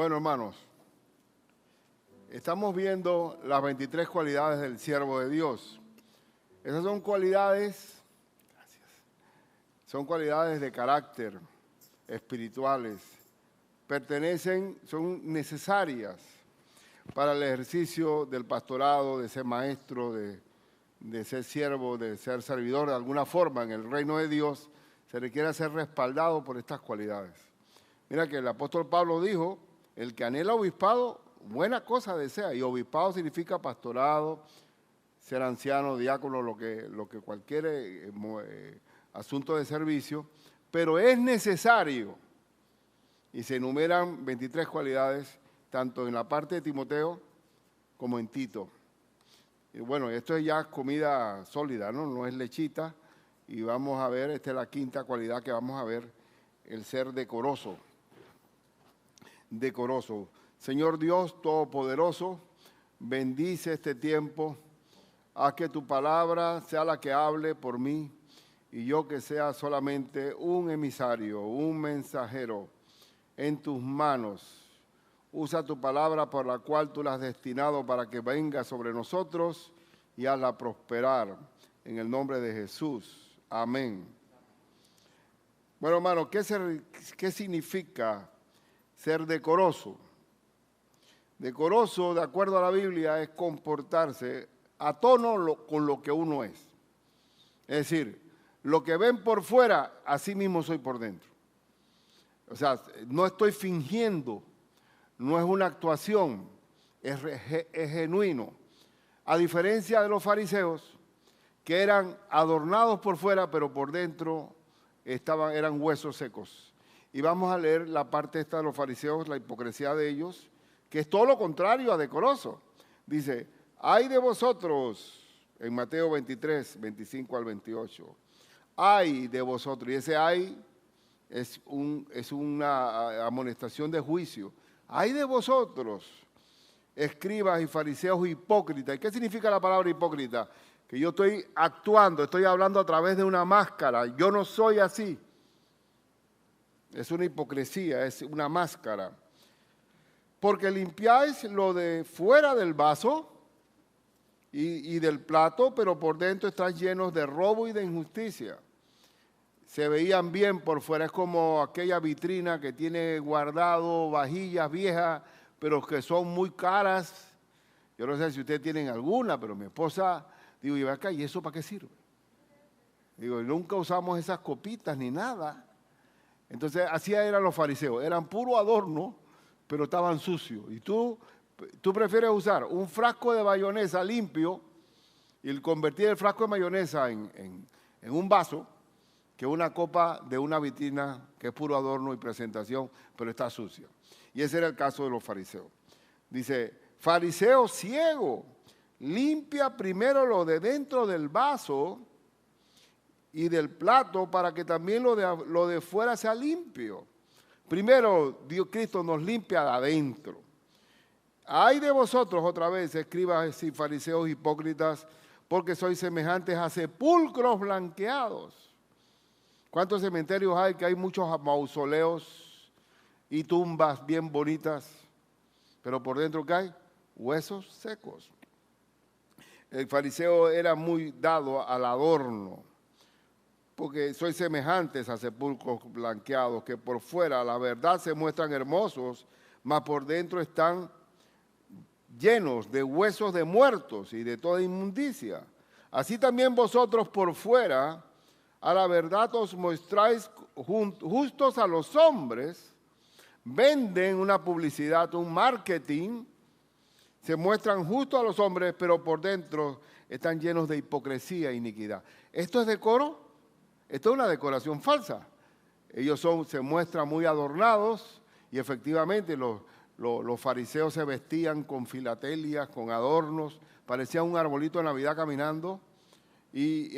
Bueno, hermanos, estamos viendo las 23 cualidades del siervo de Dios. Esas son cualidades, son cualidades de carácter, espirituales, son necesarias para el ejercicio del pastorado, de ser maestro, de ser siervo, de ser servidor. De alguna forma, en el reino de Dios, se requiere ser respaldado por estas cualidades. Mira que el apóstol Pablo dijo, el que anhela obispado, buena cosa desea. Y obispado significa pastorado, ser anciano, diácono, lo que cualquier asunto de servicio. Pero es necesario, y se enumeran 23 cualidades, tanto en la parte de Timoteo como en Tito. Y bueno, esto es ya comida sólida, ¿no? No es lechita. Y vamos a ver, esta es la quinta cualidad que vamos a ver, el ser decoroso. Decoroso. Señor Dios Todopoderoso, bendice este tiempo, haz que tu palabra sea la que hable por mí y yo que sea solamente un emisario, un mensajero en tus manos. Usa tu palabra por la cual tú la has destinado para que venga sobre nosotros y hazla prosperar en el nombre de Jesús. Amén. Bueno, hermano, ¿qué significa ser decoroso? Decoroso, de acuerdo a la Biblia, es comportarse a tono con lo que uno es. Es decir, lo que ven por fuera, así mismo soy por dentro. O sea, no estoy fingiendo, no es una actuación, es genuino. A diferencia de los fariseos, que eran adornados por fuera, pero por dentro eran huesos secos. Y vamos a leer la parte esta de los fariseos, la hipocresía de ellos, que es todo lo contrario a decoroso. Dice, ay de vosotros, en Mateo 23, 25 al 28, ay de vosotros, y ese ay es una amonestación de juicio. Ay de vosotros, escribas y fariseos hipócritas. ¿Y qué significa la palabra hipócrita? Que yo estoy actuando, estoy hablando a través de una máscara. Yo no soy así. Es una hipocresía, es una máscara. Porque limpiáis lo de fuera del vaso y del plato, pero por dentro están llenos de robo y de injusticia. Se veían bien por fuera, es como aquella vitrina que tiene guardado vajillas viejas, pero que son muy caras. Yo no sé si ustedes tienen alguna, pero mi esposa, digo, y acá, ¿y eso para qué sirve? Digo, nunca usamos esas copitas ni nada. Entonces, así eran los fariseos, eran puro adorno, pero estaban sucios. Y tú prefieres usar un frasco de mayonesa limpio y convertir el frasco de mayonesa en un vaso, que una copa de una vitrina que es puro adorno y presentación, pero está sucia. Y ese era el caso de los fariseos. Dice, fariseo ciego, limpia primero lo de dentro del vaso y del plato para que también lo de fuera sea limpio. Primero, Cristo nos limpia de adentro. Ay de vosotros, otra vez, escribas y fariseos hipócritas, porque sois semejantes a sepulcros blanqueados. ¿Cuántos cementerios hay? Que hay muchos mausoleos y tumbas bien bonitas, pero por dentro ¿qué hay? Huesos secos. El fariseo era muy dado al adorno, porque sois semejantes a sepulcros blanqueados, que por fuera la verdad se muestran hermosos, mas por dentro están llenos de huesos de muertos y de toda inmundicia. Así también vosotros por fuera, a la verdad os mostráis justos a los hombres, venden una publicidad, un marketing, se muestran justos a los hombres, pero por dentro están llenos de hipocresía e iniquidad. ¿Esto es decoro? Esto es una decoración falsa. Ellos se muestran muy adornados y efectivamente los fariseos se vestían con filatelias, con adornos, parecía un arbolito de Navidad caminando y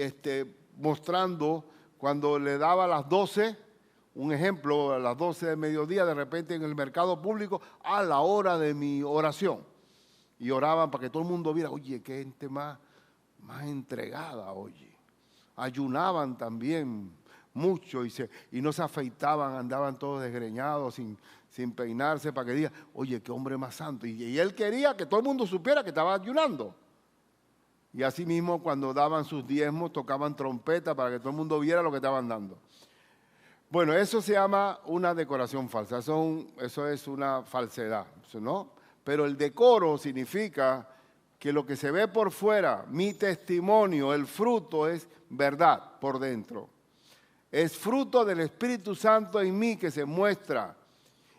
mostrando cuando le daba a las 12, un ejemplo, a las 12 de mediodía, de repente en el mercado público, a la hora de mi oración. Y oraban para que todo el mundo viera, oye, qué gente más entregada, oye. Ayunaban también mucho y no se afeitaban, andaban todos desgreñados, sin peinarse para que diga, oye, qué hombre más santo. Y él quería que todo el mundo supiera que estaba ayunando. Y así mismo cuando daban sus diezmos, tocaban trompeta para que todo el mundo viera lo que estaban dando. Bueno, eso se llama una decoración falsa, eso es una falsedad, ¿no? Pero el decoro significa que lo que se ve por fuera, mi testimonio, el fruto es verdad por dentro. Es fruto del Espíritu Santo en mí que se muestra.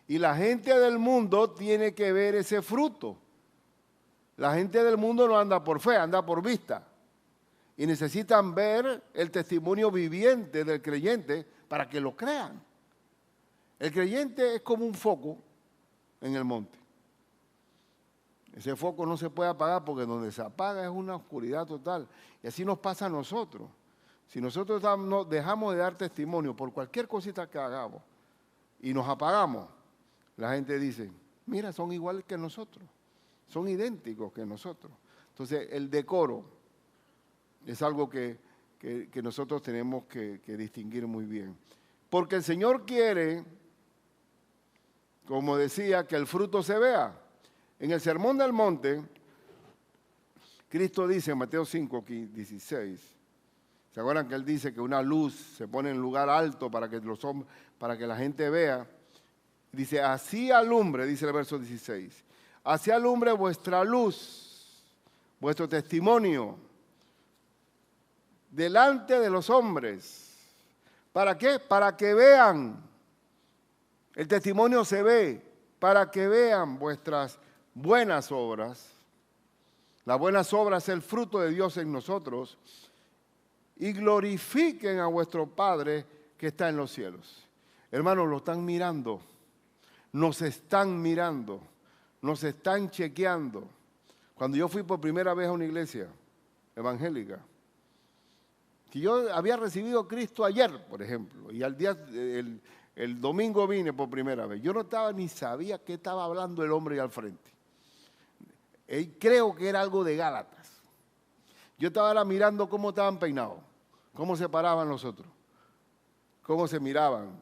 Y la gente del mundo tiene que ver ese fruto. La gente del mundo no anda por fe, anda por vista. Y necesitan ver el testimonio viviente del creyente para que lo crean. El creyente es como un foco en el monte. Ese foco no se puede apagar porque donde se apaga es una oscuridad total. Y así nos pasa a nosotros. Si nosotros dejamos de dar testimonio por cualquier cosita que hagamos y nos apagamos, la gente dice, mira, son iguales que nosotros, son idénticos que nosotros. Entonces, el decoro es algo que nosotros tenemos que distinguir muy bien. Porque el Señor quiere, como decía, que el fruto se vea. En el Sermón del Monte, Cristo dice en Mateo 5, 16, ¿se acuerdan que Él dice que una luz se pone en lugar alto para que la gente vea? Dice, así alumbre, dice el verso 16, así alumbre vuestra luz, vuestro testimonio, delante de los hombres. ¿Para qué? Para que vean. El testimonio se ve para que vean vuestras buenas obras. Las buenas obras es el fruto de Dios en nosotros y glorifiquen a vuestro Padre que está en los cielos. Hermanos, lo están mirando, nos están mirando, nos están chequeando. Cuando yo fui por primera vez a una iglesia evangélica, que yo había recibido a Cristo ayer, por ejemplo, y el domingo vine por primera vez. Yo no estaba ni sabía qué estaba hablando el hombre ahí al frente. Creo que era algo de Gálatas. Yo estaba ahora mirando cómo estaban peinados, cómo se paraban los otros, cómo se miraban.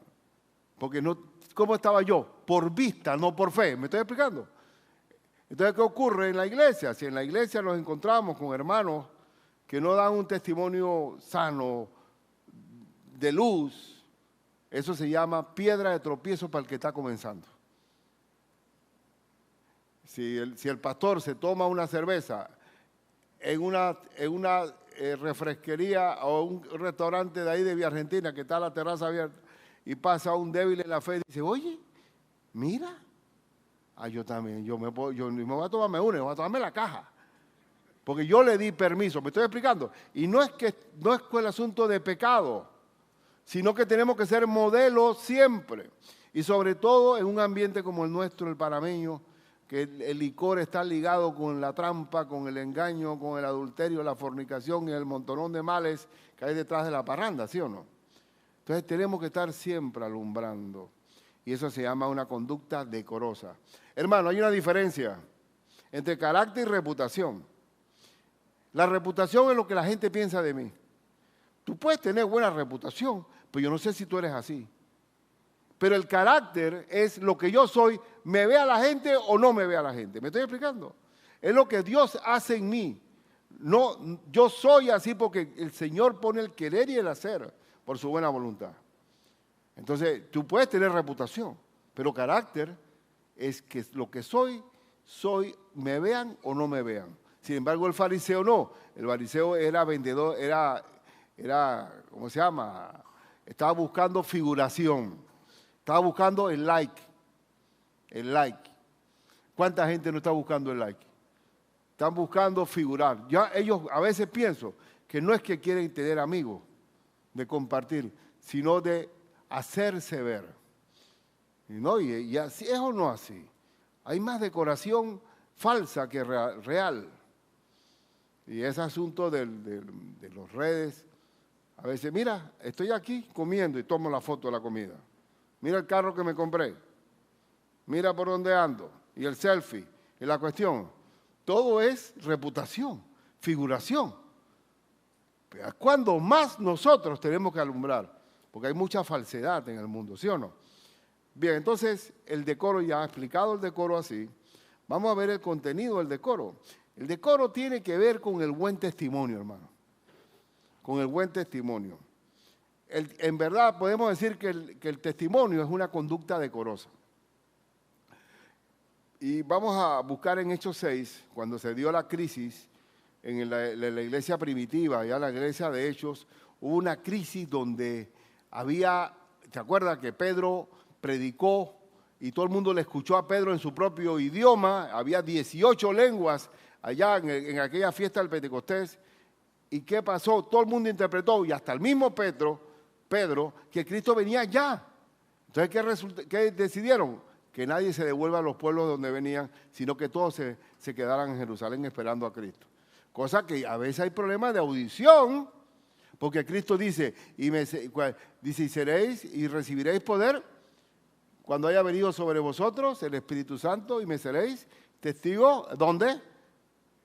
Porque no, ¿cómo estaba yo? Por vista, no por fe. ¿Me estoy explicando? Entonces, ¿qué ocurre en la iglesia? Si en la iglesia nos encontramos con hermanos que no dan un testimonio sano, de luz, eso se llama piedra de tropiezo para el que está comenzando. Si el pastor se toma una cerveza en una refresquería o un restaurante de ahí de Vía Argentina que está la terraza abierta y pasa un débil en la fe y dice, oye, mira, yo también, yo me voy a tomarme una, me voy a tomarme la caja. Porque yo le di permiso, ¿me estoy explicando? Y no es el asunto de pecado, sino que tenemos que ser modelos siempre. Y sobre todo en un ambiente como el nuestro, el panameño, que el licor está ligado con la trampa, con el engaño, con el adulterio, la fornicación y el montonón de males que hay detrás de la parranda, ¿sí o no? Entonces tenemos que estar siempre alumbrando. Y eso se llama una conducta decorosa. Hermano, hay una diferencia entre carácter y reputación. La reputación es lo que la gente piensa de mí. Tú puedes tener buena reputación, pero yo no sé si tú eres así. Pero el carácter es lo que yo soy, me vea la gente o no me vea la gente. ¿Me estoy explicando? Es lo que Dios hace en mí. No, yo soy así porque el Señor pone el querer y el hacer por su buena voluntad. Entonces, tú puedes tener reputación, pero carácter es que lo que soy, me vean o no me vean. Sin embargo, el fariseo no. El fariseo era vendedor, ¿cómo se llama? Estaba buscando figuración. Estaba buscando el like. El like. ¿Cuánta gente no está buscando el like? Están buscando figurar. Ya ellos, a veces pienso que no es que quieren tener amigos, de compartir, sino de hacerse ver. Y así es o no así. Hay más decoración falsa que real. Y ese asunto de las redes, a veces, mira, estoy aquí comiendo y tomo la foto de la comida. Mira el carro que me compré. Mira por dónde ando. Y el selfie. Y la cuestión. Todo es reputación, figuración. Pero es cuando más nosotros tenemos que alumbrar. Porque hay mucha falsedad en el mundo, ¿sí o no? Bien, entonces el decoro, ya explicado el decoro así, vamos a ver el contenido del decoro. El decoro tiene que ver con el buen testimonio, hermano, con el buen testimonio. En verdad podemos decir que el testimonio es una conducta decorosa. Y vamos a buscar en Hechos 6, cuando se dio la crisis en la iglesia primitiva, ya la iglesia de Hechos, hubo una crisis donde había, ¿te acuerdas que Pedro predicó y todo el mundo le escuchó a Pedro en su propio idioma? Había 18 lenguas allá en aquella fiesta del Pentecostés. ¿Y qué pasó? Todo el mundo interpretó, y hasta el mismo Pedro, que Cristo venía ya. Entonces, ¿qué decidieron? Que nadie se devuelva a los pueblos de donde venían, sino que todos se quedaran en Jerusalén esperando a Cristo. Cosa que a veces hay problemas de audición, porque Cristo dice, y seréis y recibiréis poder cuando haya venido sobre vosotros el Espíritu Santo, y me seréis testigos, ¿dónde?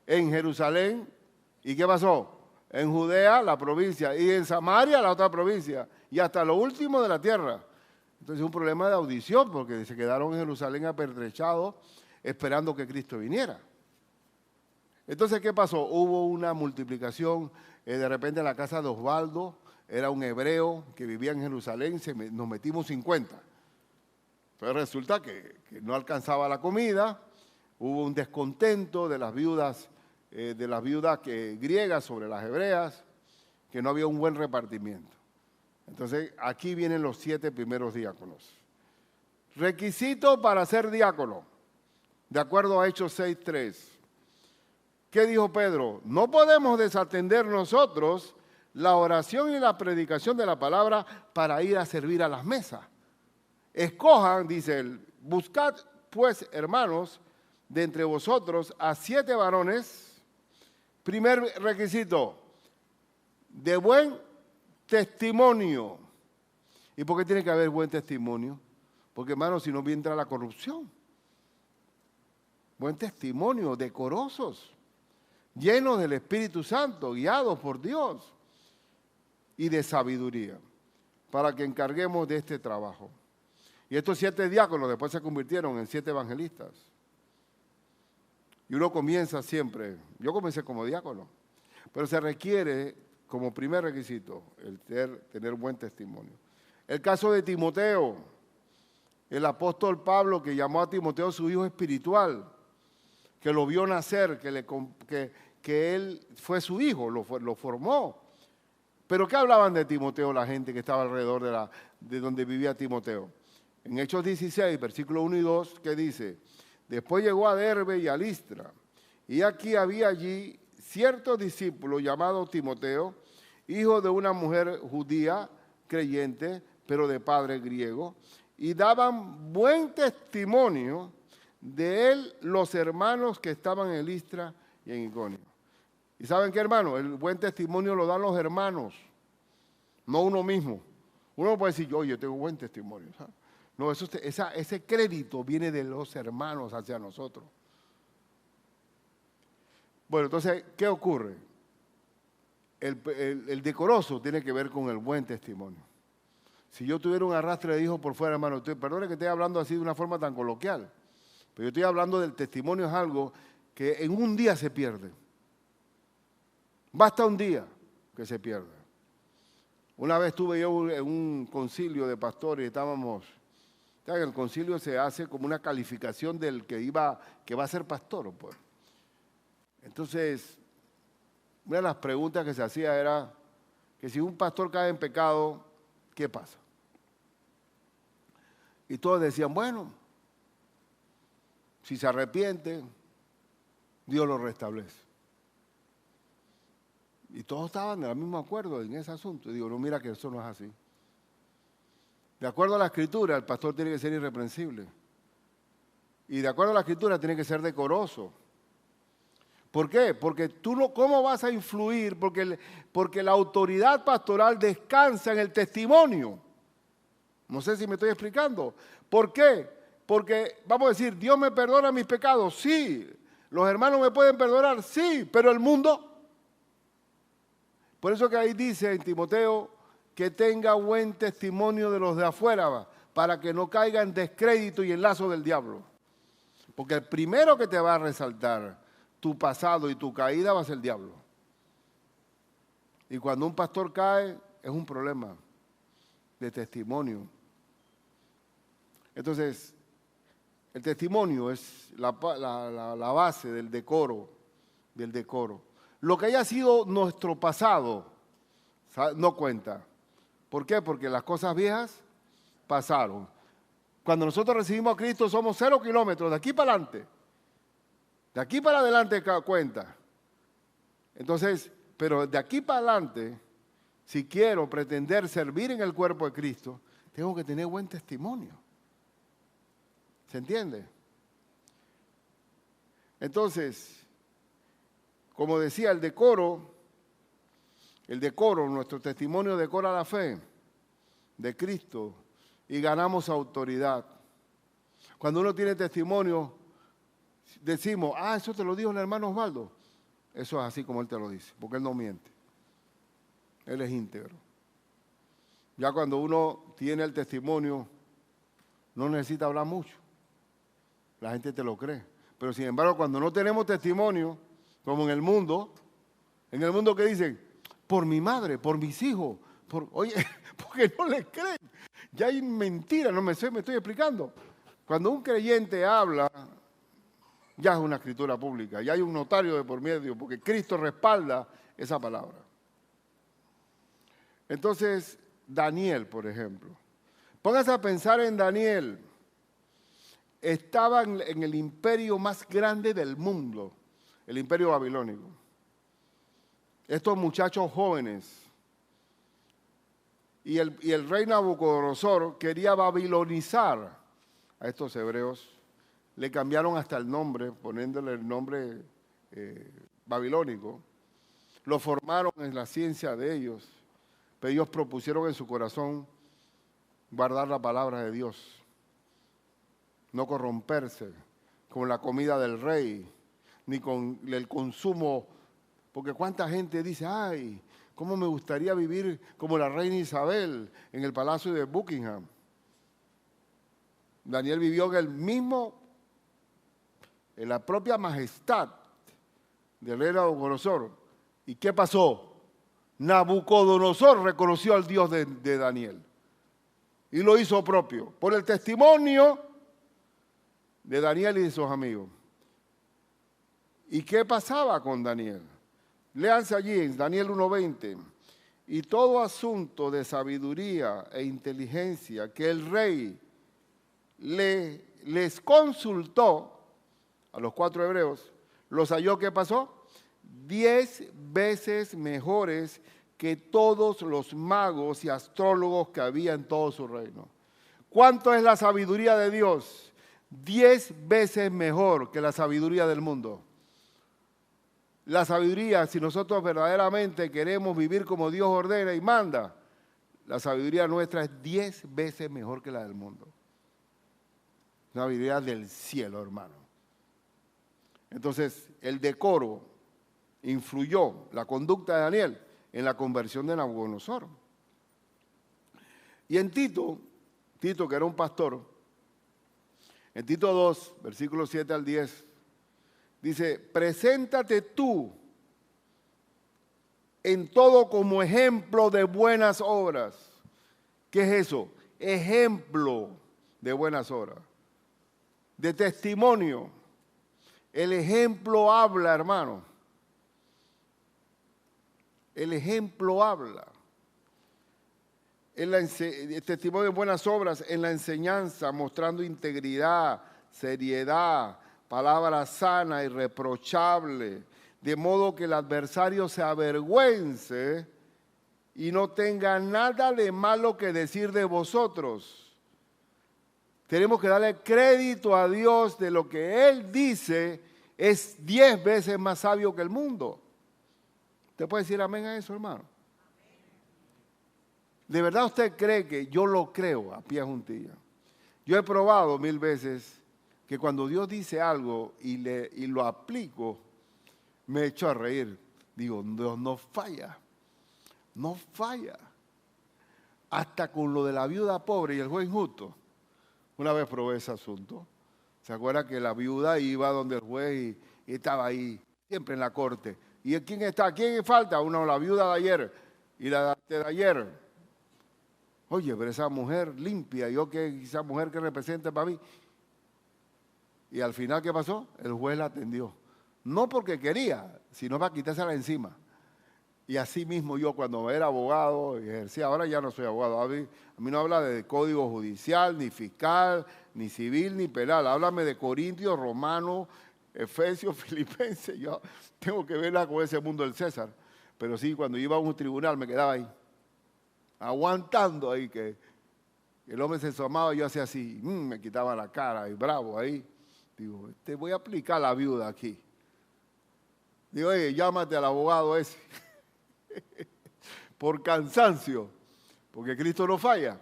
En Jerusalén. ¿Y qué pasó? En Judea, la provincia, y en Samaria, la otra provincia, y hasta lo último de la tierra. Entonces es un problema de audición, porque se quedaron en Jerusalén apertrechados esperando que Cristo viniera. Entonces, ¿qué pasó? Hubo una multiplicación, de repente en la casa de Osvaldo, era un hebreo que vivía en Jerusalén, nos metimos 50. Pero resulta que no alcanzaba la comida, hubo un descontento de las viudas griegas sobre las hebreas, que no había un buen repartimiento. Entonces, aquí vienen los 7 primeros diáconos. Requisito para ser diácono, de acuerdo a Hechos 6:3. ¿Qué dijo Pedro? No podemos desatender nosotros la oración y la predicación de la palabra para ir a servir a las mesas. Escojan, dice él, buscad pues, hermanos, de entre vosotros a 7 varones. Primer requisito, de buen testimonio. ¿Y por qué tiene que haber buen testimonio? Porque, hermano, si no entra la corrupción. Buen testimonio, decorosos, llenos del Espíritu Santo, guiados por Dios y de sabiduría, para que encarguemos de este trabajo. Y estos 7 diáconos después se convirtieron en 7 evangelistas. Y uno comienza siempre, yo comencé como diácono, pero se requiere como primer requisito el tener buen testimonio. El caso de Timoteo, el apóstol Pablo, que llamó a Timoteo su hijo espiritual, que lo vio nacer, que él fue su hijo, lo formó. Pero ¿qué hablaban de Timoteo la gente que estaba alrededor de donde vivía Timoteo? En Hechos 16, versículos 1 y 2, ¿qué dice? Después llegó a Derbe y a Listra, y aquí había allí cierto discípulo llamado Timoteo, hijo de una mujer judía creyente, pero de padre griego, y daban buen testimonio de él los hermanos que estaban en Listra y en Iconio. ¿Y saben qué, hermano? El buen testimonio lo dan los hermanos, no uno mismo. Uno puede decir, yo tengo buen testimonio, ¿sabes? No, ese crédito viene de los hermanos hacia nosotros. Bueno, entonces, ¿qué ocurre? El decoroso tiene que ver con el buen testimonio. Si yo tuviera un arrastre de hijos por fuera, hermano, perdone que esté hablando así de una forma tan coloquial, pero yo estoy hablando del testimonio, es algo que en un día se pierde. Basta un día que se pierda. Una vez estuve yo en un concilio de pastores y estábamos... En el concilio se hace como una calificación del que va a ser pastor, pues. Entonces, una de las preguntas que se hacía era que si un pastor cae en pecado, ¿qué pasa? Y todos decían, bueno, si se arrepiente, Dios lo restablece. Y todos estaban de mismo acuerdo en ese asunto. Y digo, no, mira que eso no es así. De acuerdo a la Escritura, el pastor tiene que ser irreprensible. Y de acuerdo a la Escritura, tiene que ser decoroso. ¿Por qué? Porque ¿cómo vas a influir? Porque la autoridad pastoral descansa en el testimonio. No sé si me estoy explicando. ¿Por qué? Porque, vamos a decir, Dios me perdona mis pecados. Sí. Los hermanos me pueden perdonar. Sí. Pero el mundo. Por eso que ahí dice en Timoteo, que tenga buen testimonio de los de afuera, para que no caiga en descrédito y en lazo del diablo. Porque el primero que te va a resaltar tu pasado y tu caída va a ser el diablo. Y cuando un pastor cae, es un problema de testimonio. Entonces, el testimonio es la base del decoro, Lo que haya sido nuestro pasado no cuenta. ¿Por qué? Porque las cosas viejas pasaron. Cuando nosotros recibimos a Cristo somos 0 kilómetros, de aquí para adelante. De aquí para adelante cuenta. Entonces, pero de aquí para adelante, si quiero pretender servir en el cuerpo de Cristo, tengo que tener buen testimonio. ¿Se entiende? Entonces, como decía, el decoro, nuestro testimonio decora la fe de Cristo y ganamos autoridad. Cuando uno tiene testimonio, decimos, eso te lo dijo el hermano Osvaldo. Eso es así como él te lo dice, porque él no miente. Él es íntegro. Ya cuando uno tiene el testimonio, no necesita hablar mucho. La gente te lo cree. Pero sin embargo, cuando no tenemos testimonio, como en el mundo que dicen, por mi madre, por mis hijos, oye, porque no les creen. Ya hay mentira, me estoy explicando. Cuando un creyente habla, ya es una escritura pública, ya hay un notario de por medio, porque Cristo respalda esa palabra. Entonces, Daniel, por ejemplo. Póngase a pensar en Daniel. Estaba en el imperio más grande del mundo, el imperio babilónico. Estos muchachos jóvenes. Y el rey Nabucodonosor quería babilonizar a estos hebreos. Le cambiaron hasta el nombre, poniéndole el nombre babilónico. Lo formaron en la ciencia de ellos. Pero ellos propusieron en su corazón guardar la palabra de Dios. No corromperse con la comida del rey, ni con el consumo. Porque cuánta gente dice, ay, cómo me gustaría vivir como la reina Isabel en el palacio de Buckingham. Daniel vivió en la propia majestad del rey Nabucodonosor. ¿Y qué pasó? Nabucodonosor reconoció al Dios de Daniel y lo hizo propio por el testimonio de Daniel y de sus amigos. ¿Y qué pasaba con Daniel? Léanse allí en Daniel 1:20. Y todo asunto de sabiduría e inteligencia que el rey les consultó a los 4 hebreos, los halló, ¿qué pasó? 10 veces mejores que todos los magos y astrólogos que había en todo su reino. ¿Cuánto es la sabiduría de Dios? 10 veces mejor que la sabiduría del mundo. La sabiduría, si nosotros verdaderamente queremos vivir como Dios ordena y manda, la sabiduría nuestra es 10 veces mejor que la del mundo. La sabiduría del cielo, hermano. Entonces, el decoro influyó, la conducta de Daniel, en la conversión de Nabucodonosor. Y en Tito, que era un pastor, en Tito 2, versículos 7 al 10, dice, preséntate tú en todo como ejemplo de buenas obras. ¿Qué es eso? Ejemplo de buenas obras, de testimonio. El ejemplo habla, hermano. El ejemplo habla. El testimonio de buenas obras en la enseñanza, mostrando integridad, seriedad, palabra sana, irreprochable, de modo que el adversario se avergüence y no tenga nada de malo que decir de vosotros. Tenemos que darle crédito a Dios de lo que Él dice es 10 veces más sabio que el mundo. ¿Usted puede decir amén a eso, hermano? ¿De verdad usted cree que yo lo creo a pie juntilla? Yo he probado 1000 veces que cuando Dios dice algo y lo aplico, me echo a reír. Digo, Dios no falla, no falla. Hasta con lo de la viuda pobre y el juez injusto. Una vez probé ese asunto. ¿Se acuerda que la viuda iba donde el juez y estaba ahí, siempre en la corte? ¿Y quién está? ¿Quién falta? Una, la viuda de ayer y la de ayer. Oye, pero esa mujer limpia, esa mujer que representa para mí. Y al final, ¿qué pasó? El juez la atendió. No porque quería, sino para quitársela encima. Y así mismo yo cuando era abogado y ejercía, ahora ya no soy abogado, a mí no habla de código judicial, ni fiscal, ni civil, ni penal. Háblame de Corintios, Romanos, Efesios, Filipenses. Yo tengo que verla con ese mundo del César. Pero sí, cuando iba a un tribunal me quedaba ahí, aguantando ahí, que el hombre se asomaba y yo hacía así, me quitaba la cara y bravo ahí. Digo, te voy a aplicar la viuda aquí. Digo, oye, llámate al abogado ese. Por cansancio, porque Cristo no falla.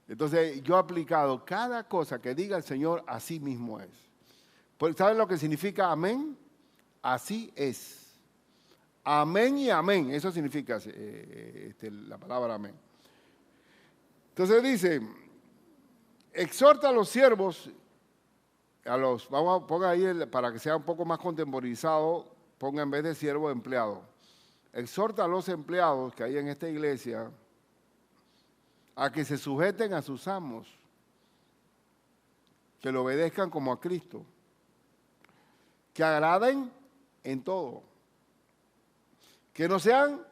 Entonces yo he aplicado cada cosa que diga el Señor, así mismo es. ¿Saben lo que significa amén? Así es. Amén y amén, eso significa la palabra amén. Entonces dice, exhorta a los siervos, ponga ahí para que sea un poco más contemporizado, ponga en vez de siervo, empleado. Exhorta a los empleados que hay en esta iglesia a que se sujeten a sus amos, que le obedezcan como a Cristo, que agraden en todo, que no sean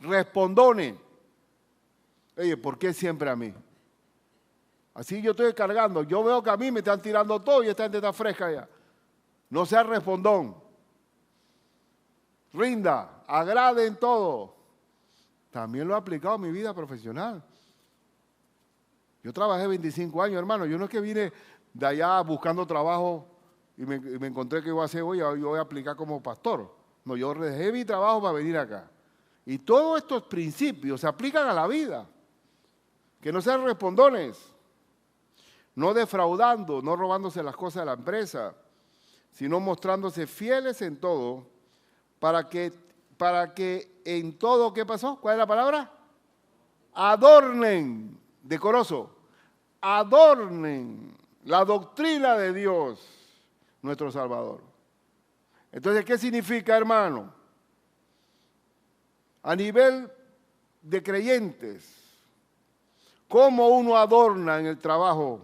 respondones. Oye, ¿por qué siempre a mí? Así yo estoy cargando, yo veo que a mí me están tirando todo y esta gente está fresca ya. No sea respondón. Rinda, agrade en todo. También lo he aplicado en mi vida profesional. Yo trabajé 25 años, hermano. Yo no es que vine de allá buscando trabajo y me encontré que iba a hacer hoy, yo voy a aplicar como pastor. No, yo dejé mi trabajo para venir acá. Y todos estos principios se aplican a la vida. Que no sean respondones, no defraudando, no robándose las cosas de la empresa, sino mostrándose fieles en todo, para que en todo, ¿qué pasó? ¿Cuál es la palabra? Adornen, decoroso, adornen la doctrina de Dios, nuestro Salvador. Entonces, ¿qué significa, hermano? A nivel de creyentes, ¿cómo uno adorna en el trabajo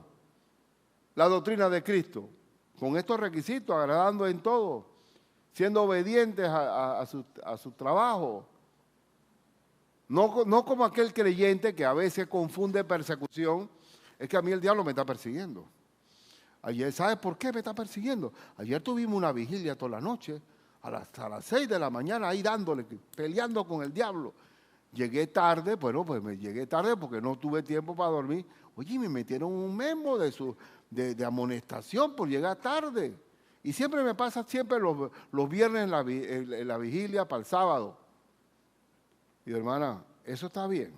la doctrina de Cristo? Con estos requisitos, agradando en todo, siendo obedientes a su trabajo. No como aquel creyente que a veces confunde persecución. Es que a mí el diablo me está persiguiendo. Ayer, ¿sabes por qué me está persiguiendo? Ayer tuvimos una vigilia toda la noche, hasta las 6 de la mañana, ahí dándole, peleando con el diablo. Llegué tarde, bueno, pues me llegué tarde porque no tuve tiempo para dormir. Oye, me metieron un memo de amonestación por llegar tarde. Y siempre me pasa los viernes en la vigilia para el sábado. Y hermana, eso está bien.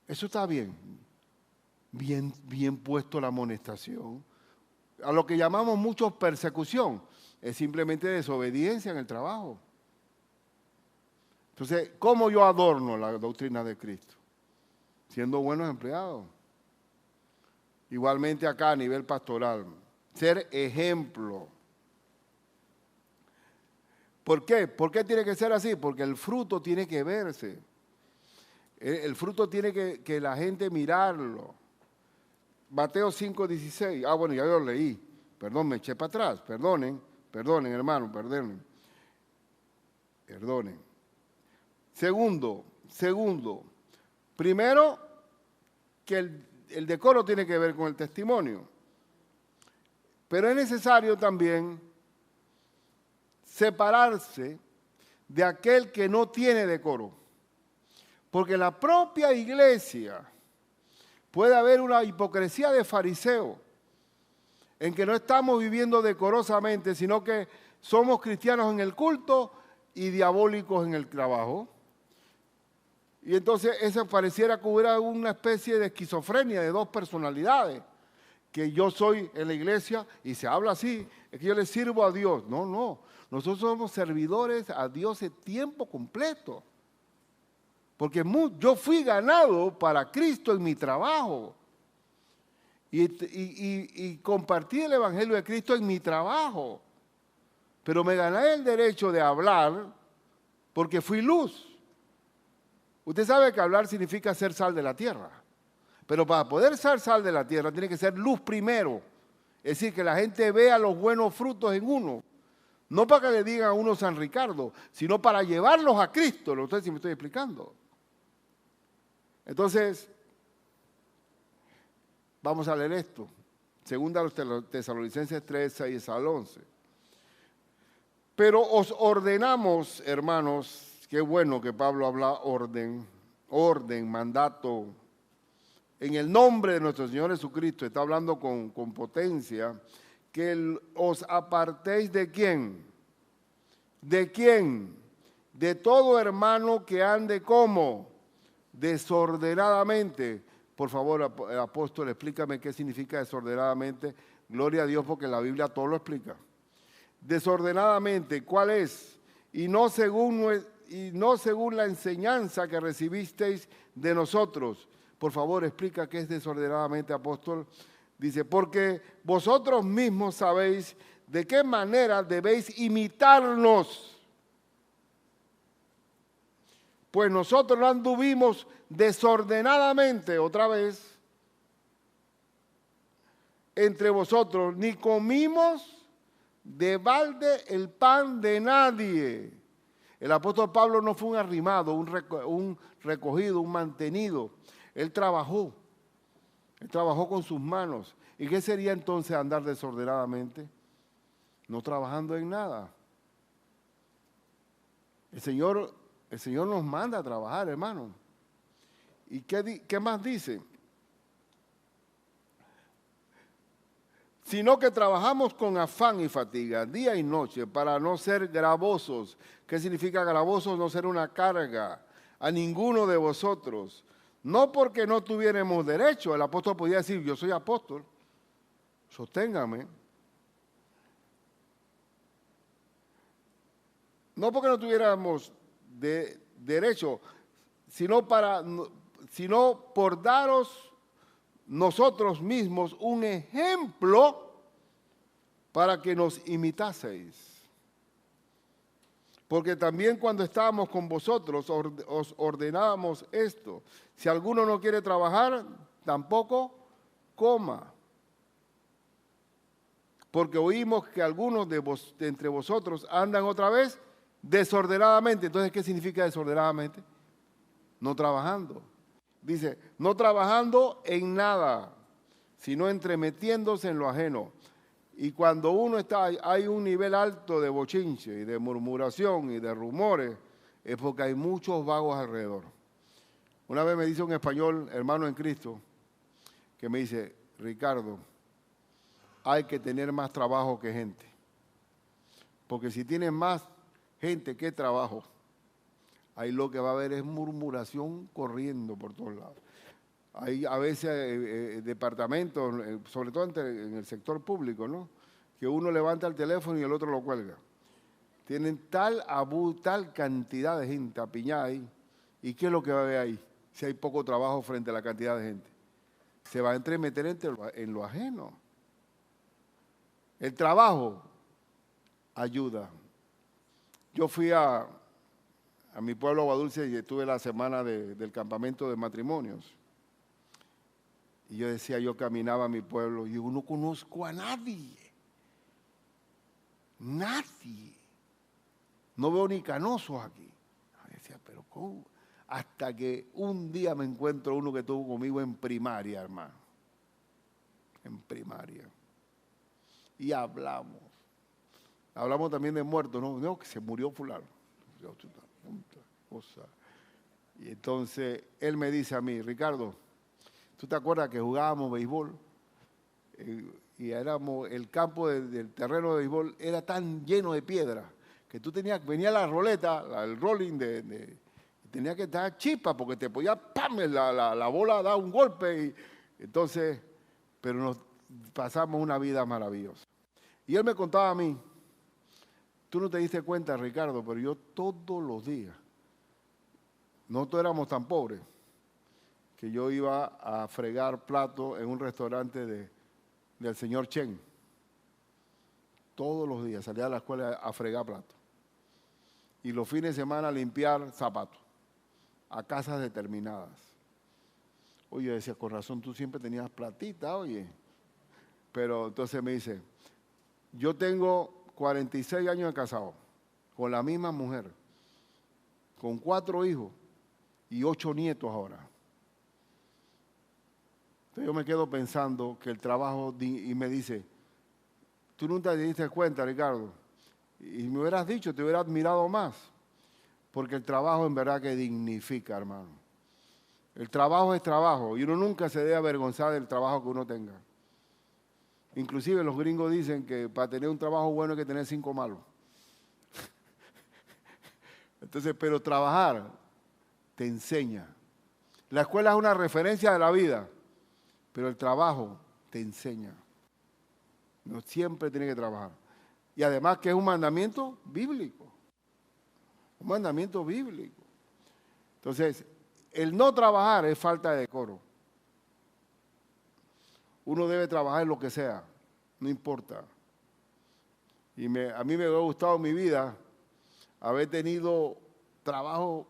Eso está bien. Bien puesto la amonestación. A lo que llamamos muchos persecución, es simplemente desobediencia en el trabajo. Entonces, ¿cómo yo adorno la doctrina de Cristo? Siendo buenos empleados. Igualmente acá a nivel pastoral, ser ejemplo. ¿Por qué? ¿Por qué tiene que ser así? Porque el fruto tiene que verse. El fruto tiene que la gente mirarlo. Mateo 5:16. Ah, bueno, ya lo leí. Perdón, me eché para atrás. Perdonen, hermano, perdonen. Segundo, primero, que el decoro tiene que ver con el testimonio. Pero es necesario también separarse de aquel que no tiene decoro. Porque en la propia iglesia puede haber una hipocresía de fariseo, en que no estamos viviendo decorosamente, sino que somos cristianos en el culto y diabólicos en el trabajo. Y entonces eso pareciera que hubiera una especie de esquizofrenia de dos personalidades, que yo soy en la iglesia y se habla así, es que yo le sirvo a Dios. No, nosotros somos servidores a Dios de tiempo completo. Porque yo fui ganado para Cristo en mi trabajo. y compartí el Evangelio de Cristo en mi trabajo. Pero me gané el derecho de hablar porque fui luz. Usted sabe que hablar significa ser sal de la tierra. Pero para poder ser sal de la tierra tiene que ser luz primero. Es decir, que la gente vea los buenos frutos en uno. No para que le digan a uno San Ricardo, sino para llevarlos a Cristo. No sé si me estoy explicando. Entonces, vamos a leer esto. Segunda a los Tesalonicenses 3, 6 al 11. Pero os ordenamos, hermanos, qué bueno que Pablo habla orden, mandato, en el nombre de nuestro Señor Jesucristo, está hablando con potencia, que os apartéis ¿de quién? ¿De quién? De todo hermano que ande como desordenadamente. Por favor, apóstol, explícame qué significa desordenadamente. Gloria a Dios porque la Biblia todo lo explica. Desordenadamente, ¿cuál es? Y no según la enseñanza que recibisteis de nosotros. Por favor, explica qué es desordenadamente, apóstol. Dice, porque vosotros mismos sabéis de qué manera debéis imitarnos. Pues nosotros no anduvimos desordenadamente, otra vez, entre vosotros, ni comimos de balde el pan de nadie. El apóstol Pablo no fue un arrimado, un recogido, un mantenido. Él trabajó con sus manos. ¿Y qué sería entonces andar desordenadamente? No trabajando en nada. El Señor nos manda a trabajar, hermano. ¿Y qué más dice? Sino que trabajamos con afán y fatiga, día y noche, para no ser gravosos. ¿Qué significa gravosos? No ser una carga a ninguno de vosotros. No porque no tuviéramos derecho. El apóstol podía decir, yo soy apóstol, sosténgame. No porque no tuviéramos derecho, sino por daros nosotros mismos un ejemplo para que nos imitaseis. Porque también cuando estábamos con vosotros os ordenábamos esto. Si alguno no quiere trabajar, tampoco coma. Porque oímos que algunos de entre vosotros andan otra vez desordenadamente. Entonces, ¿qué significa desordenadamente? No trabajando. Dice, no trabajando en nada, sino entremetiéndose en lo ajeno. Y cuando hay un nivel alto de bochinche y de murmuración y de rumores, es porque hay muchos vagos alrededor. Una vez me dice un español, hermano en Cristo, que me dice, Ricardo, hay que tener más trabajo que gente. Porque si tienes más gente que trabajo, ahí lo que va a haber es murmuración corriendo por todos lados. Hay a veces departamentos, sobre todo en el sector público, ¿no? Que uno levanta el teléfono y el otro lo cuelga. Tienen tal cantidad de gente apiñada ahí. ¿Y qué es lo que va a haber ahí? Si hay poco trabajo frente a la cantidad de gente. Se va a entremeter en lo ajeno. El trabajo ayuda. Yo fui a mi pueblo Aguadulce y estuve la semana del campamento de matrimonios. Y yo decía, yo caminaba a mi pueblo y yo no conozco a nadie. Nadie. No veo ni canosos aquí. Yo decía, pero ¿cómo? Hasta que un día me encuentro uno que estuvo conmigo en primaria, hermano. En primaria. Y hablamos. Hablamos también de muertos, ¿no? No, que se murió fulano. Y entonces él me dice a mí, Ricardo, ¿tú te acuerdas que jugábamos béisbol? Y el campo del terreno de béisbol era tan lleno de piedra que venía la roleta, el rolling tenía que estar chispa porque te podía, ¡pam!, la bola da un golpe. Entonces, pero nos pasamos una vida maravillosa. Y él me contaba a mí, tú no te diste cuenta, Ricardo, pero yo todos los días, nosotros éramos tan pobres, que yo iba a fregar platos en un restaurante del señor Chen. Todos los días salía a la escuela a fregar platos. Y los fines de semana a limpiar zapatos a casas determinadas. Oye, yo decía, con razón, tú siempre tenías platita, oye. Pero entonces me dice, yo tengo 46 años de casado, con la misma mujer, con 4 hijos y 8 nietos ahora. Entonces yo me quedo pensando que el trabajo, y me dice, tú nunca te diste cuenta, Ricardo, y me hubieras dicho, te hubiera admirado más, porque el trabajo en verdad que dignifica, hermano. El trabajo es trabajo y uno nunca se debe avergonzar del trabajo que uno tenga. Inclusive los gringos dicen que para tener un trabajo bueno hay que tener 5 malos. Entonces, pero trabajar te enseña. La escuela es una referencia de la vida, pero el trabajo te enseña. No siempre tiene que trabajar. Y además que es un mandamiento bíblico. Un mandamiento bíblico. Entonces, el no trabajar es falta de decoro. Uno debe trabajar en lo que sea, no importa. Y a mí me ha gustado en mi vida haber tenido trabajo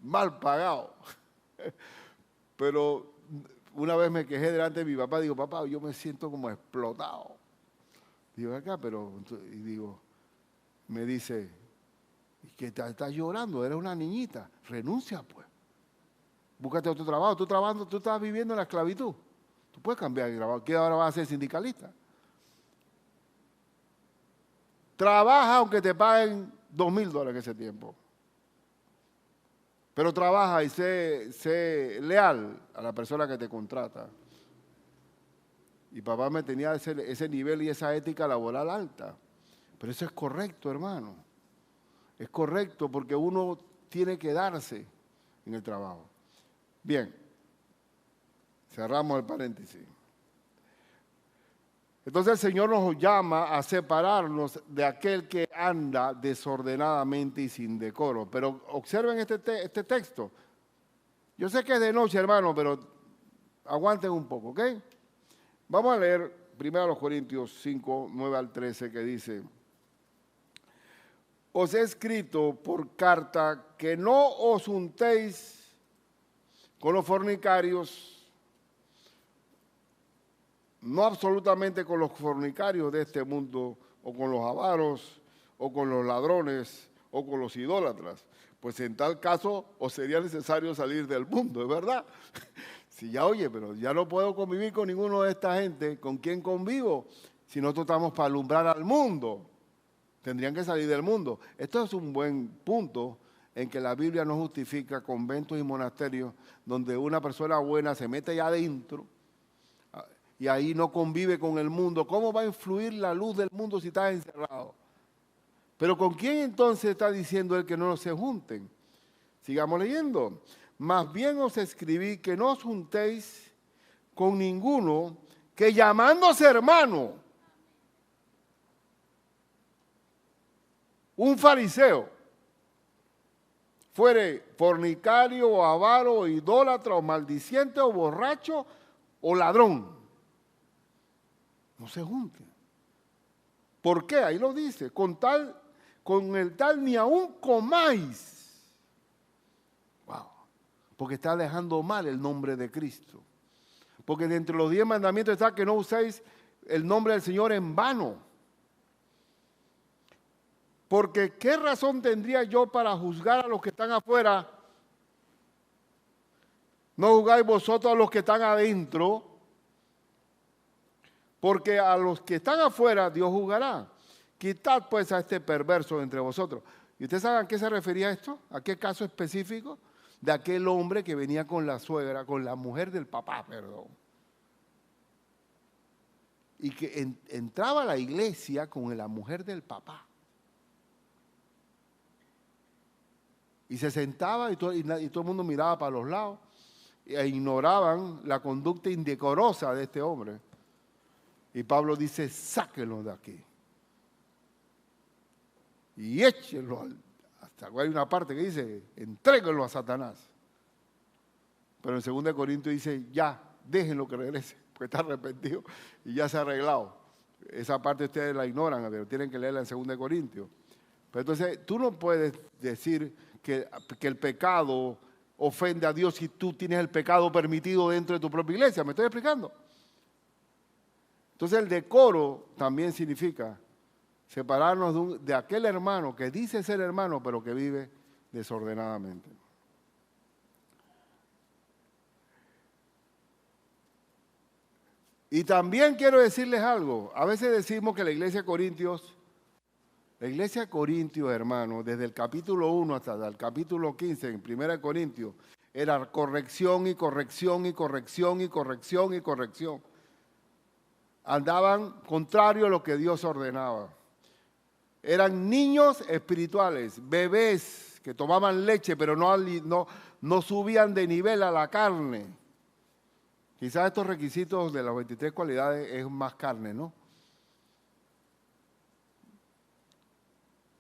mal pagado. Pero una vez me quejé delante de mi papá, digo, papá, yo me siento como explotado. Digo, acá, pero, y digo, me dice, ¿qué estás llorando? Eres una niñita, renuncia pues. Búscate otro trabajo, tú estás viviendo en la esclavitud. Tú puedes cambiar de trabajo, ¿qué ahora vas a ser sindicalista? Trabaja aunque te paguen $2,000 en ese tiempo. Pero trabaja y sé leal a la persona que te contrata. Y papá me tenía ese nivel y esa ética laboral alta. Pero eso es correcto, hermano. Es correcto porque uno tiene que darse en el trabajo. Bien, cerramos el paréntesis. Entonces el Señor nos llama a separarnos de aquel que anda desordenadamente y sin decoro. Pero observen este texto. Yo sé que es de noche, hermano, pero aguanten un poco, ¿ok? Vamos a leer 1 Corintios 5, 9 al 13, que dice: os he escrito por carta que no os juntéis con los fornicarios, no absolutamente con los fornicarios de este mundo, o con los avaros, o con los ladrones, o con los idólatras, pues en tal caso os sería necesario salir del mundo, ¿es verdad? Si ya oye, pero ya no puedo convivir con ninguno de esta gente, ¿con quién convivo? Si nosotros estamos para alumbrar al mundo, tendrían que salir del mundo. Esto es un buen punto en que la Biblia no justifica conventos y monasterios donde una persona buena se mete allá adentro y ahí no convive con el mundo. ¿Cómo va a influir la luz del mundo si estás encerrado? Pero ¿con quién entonces está diciendo él que no se junten? Sigamos leyendo. Más bien os escribí que no os juntéis con ninguno que llamándose hermano, un fariseo, fuere fornicario o avaro o idólatra o maldiciente o borracho o ladrón. No se junten. ¿Por qué? Ahí lo dice. Con el tal ni aún comáis. Wow. Porque está dejando mal el nombre de Cristo. Porque de entre los 10 mandamientos está que no uséis el nombre del Señor en vano. Porque ¿qué razón tendría yo para juzgar a los que están afuera? No juzgáis vosotros a los que están adentro, porque a los que están afuera Dios juzgará. Quitad pues a este perverso de entre vosotros. ¿Y ustedes saben a qué se refería esto? ¿A qué caso específico? De aquel hombre que venía con la suegra, con la mujer del papá, perdón. Y que entraba a la iglesia con la mujer del papá. Y se sentaba y todo el mundo miraba para los lados e ignoraban la conducta indecorosa de este hombre. Y Pablo dice, sáquenlo de aquí. Y échenlo, hasta hay una parte que dice, entréguenlo a Satanás. Pero en 2 Corintios dice, ya, déjenlo que regrese, porque está arrepentido y ya se ha arreglado. Esa parte ustedes la ignoran, pero tienen que leerla en 2 Corintios. Pero entonces, tú no puedes decir que el pecado ofende a Dios si tú tienes el pecado permitido dentro de tu propia iglesia. ¿Me estoy explicando? Entonces, el decoro también significa separarnos de aquel hermano que dice ser hermano, pero que vive desordenadamente. Y también quiero decirles algo. A veces decimos que la iglesia de Corintios, hermano, desde el capítulo 1 hasta el capítulo 15, en 1 Corintios, era corrección y corrección y corrección y corrección y corrección. Andaban contrario a lo que Dios ordenaba. Eran niños espirituales, bebés que tomaban leche, pero no subían de nivel a la carne. Quizás estos requisitos de las 23 cualidades es más carne, ¿no?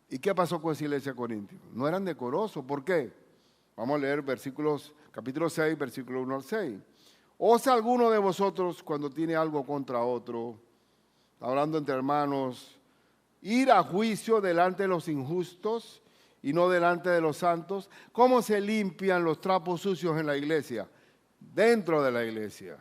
¿Y qué pasó con esa iglesia de Corintios? No eran decorosos. ¿Por qué? Vamos a leer capítulo 6, versículo 1 al 6. ¿Osa alguno de vosotros cuando tiene algo contra otro, hablando entre hermanos, ir a juicio delante de los injustos y no delante de los santos? ¿Cómo se limpian los trapos sucios en la iglesia? Dentro de la iglesia.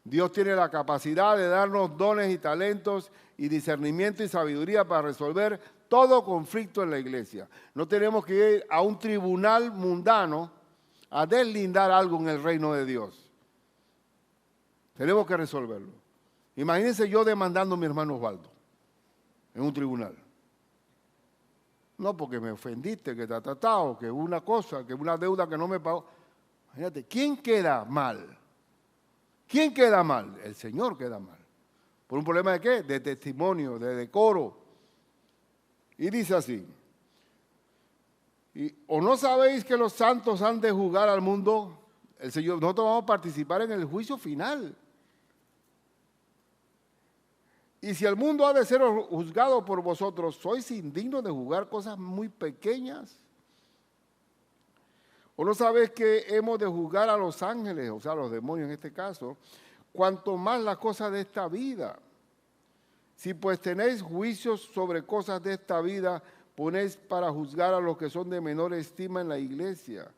Dios tiene la capacidad de darnos dones y talentos y discernimiento y sabiduría para resolver todo conflicto en la iglesia. No tenemos que ir a un tribunal mundano a deslindar algo en el reino de Dios. Tenemos que resolverlo. Imagínense yo demandando a mi hermano Osvaldo en un tribunal. No, porque me ofendiste, que o que una cosa, que una deuda que no me pagó. Imagínate, ¿quién queda mal? ¿Quién queda mal? El Señor queda mal. ¿Por un problema de qué? De testimonio, de decoro. Y dice así, ¿o no sabéis que los santos han de juzgar al mundo? El Señor, nosotros vamos a participar en el juicio final. Y si el mundo ha de ser juzgado por vosotros, ¿sois indignos de juzgar cosas muy pequeñas? ¿O no sabéis que hemos de juzgar a los ángeles, o sea, a los demonios en este caso, cuanto más las cosas de esta vida? Si pues tenéis juicios sobre cosas de esta vida, ponéis para juzgar a los que son de menor estima en la iglesia.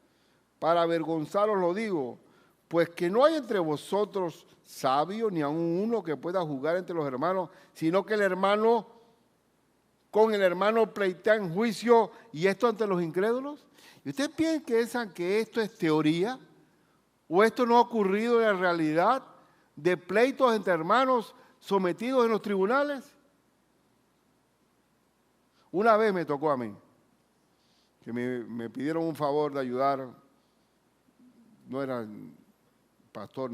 Para avergonzaros lo digo, pues que no hay entre vosotros sabio, ni aun uno que pueda juzgar entre los hermanos, sino que el hermano con el hermano pleitea en juicio, y esto ante los incrédulos. ¿Y ustedes piensan que esto es teoría? ¿O esto no ha ocurrido en la realidad de pleitos entre hermanos sometidos en los tribunales? Una vez me tocó a mí, que me pidieron un favor de ayudar, no era pastor,